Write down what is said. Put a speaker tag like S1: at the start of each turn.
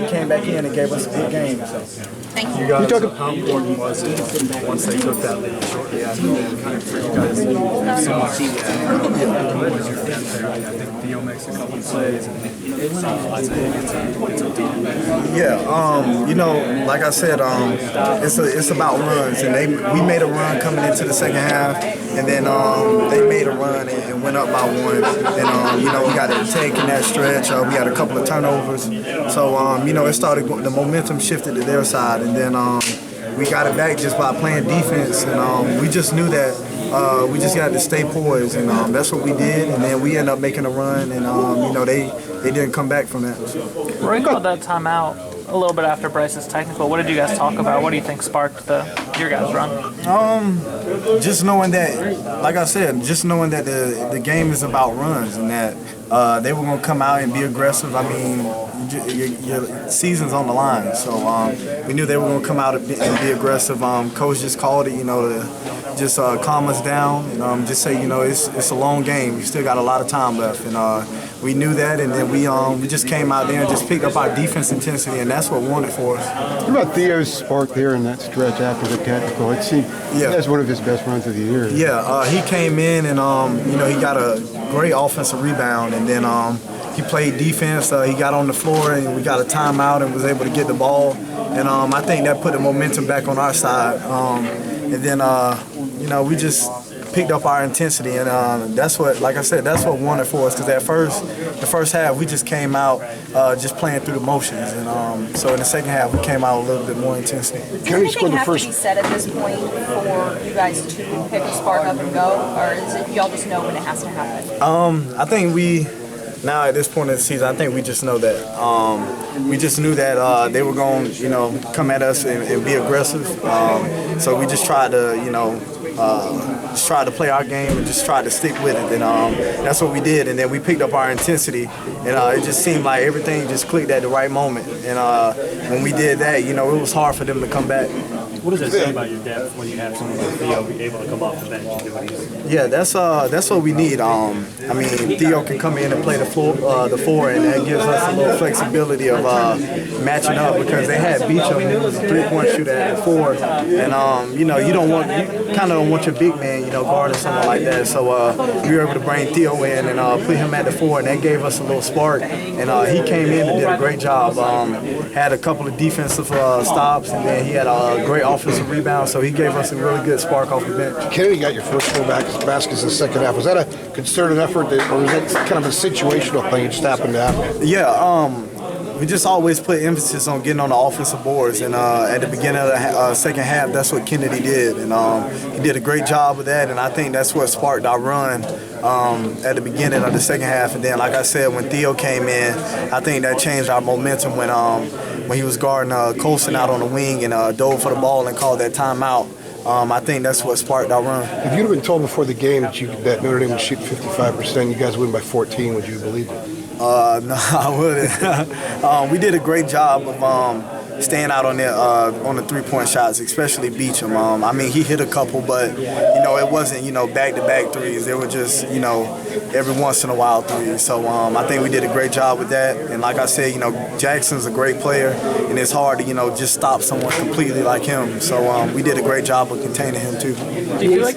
S1: came back in and gave us a good game. So.
S2: Thank you.
S3: You guys, how important was it once they took that lead shortly after that, kind of for you guys to have so much what was your depth there? I think Theo makes a couple plays and Isaiah gets a deep.
S1: Yeah, you know, like I said, it's about runs, and we made a run coming into the second half, and then they made a run and went up by one, and you know, we got a take in that stretch. We had a couple of turnovers, so you know, it started. The momentum shifted to their side, and then we got it back just by playing defense, and we just knew that. We just got to stay poised, and that's what we did. And then we ended up making a run, and you know, they didn't come back from that. So.
S4: Roy called that timeout a little bit after Bryce's technical. What did you guys talk about? What do you think sparked your guys' run?
S1: Just knowing that, like I said, just knowing that the game is about runs, and that they were going to come out and be aggressive. I mean, your season's on the line, so we knew they were going to come out and be aggressive. Coach just called it, you know, to just calm us down and just say, you know, it's a long game. We still got a lot of time left, and we knew that, and then we just came out there and just picked up our defense intensity, and that's what won it for us.
S5: What about Theo's spark there in that stretch after the technical? It seemed that's one of his best runs of the year.
S1: Yeah, he came in and you know, he got a great offensive rebound, and then he played defense. He got on the floor, and we got a timeout and was able to get the ball, and I think that put the momentum back on our side. And then you know, we just picked up our intensity, and that's what, like I said, that's what won it for us. Because the first half, we just came out just playing through the motions, and so in the second half, we came out a little bit more intensity.
S2: Does anything have to be said at this point for you guys to pick a spark up and go, or is it y'all just know when it has to happen?
S1: I think now at this point in the season, I think we just know that. We just knew that they were going to, you know, come at us and be aggressive. So we just tried to, you know, just tried to play our game and just tried to stick with it. And that's what we did. And then we picked up our intensity, and it just seemed like everything just clicked at the right moment. And when we did that, you know, it was hard for them to come back.
S6: What does that say about your depth when you have someone like Theo be able to come off the bench and do what he's doing?
S1: Yeah, that's what we need. I mean, Theo can come in and play the four, and that gives us a little flexibility of matching up, because they had Beecham, who was a three-point shooter at the four, and you know, you kind of don't want your big man, you know, guarding someone like that. So we were able to bring Theo in and put him at the four, and that gave us a little spark. And he came in and did a great job. Had a couple of defensive stops, and then he had a great offensive rebound, so he gave us a really good spark off the bench.
S7: Kennedy got your first 4 baskets in the second half. Was that a concerted effort, or was that kind of a situational thing that just happened to happen?
S1: Yeah, we just always put emphasis on getting on the offensive boards, and at the beginning of the second half, that's what Kennedy did, and he did a great job with that, and I think that's what sparked our run at the beginning of the second half. And then, like I said, when Theo came in, I think that changed our momentum when he was guarding Colson out on the wing and dove for the ball and called that timeout. I think that's what sparked our run.
S7: If you'd have been told before the game that Notre Dame would shoot 55%, you guys win by 14, would you believe it?
S1: No, I wouldn't. We did a great job of staying out on the three-point shots, especially Beecham. I mean, he hit a couple, but you know, it wasn't, you know, back-to-back threes. They were just, you know, every once in a while threes. So I think we did a great job with that. And like I said, you know, Jackson's a great player, and it's hard to, you know, just stop someone completely like him. So we did a great job of containing him too.
S4: Do you feel like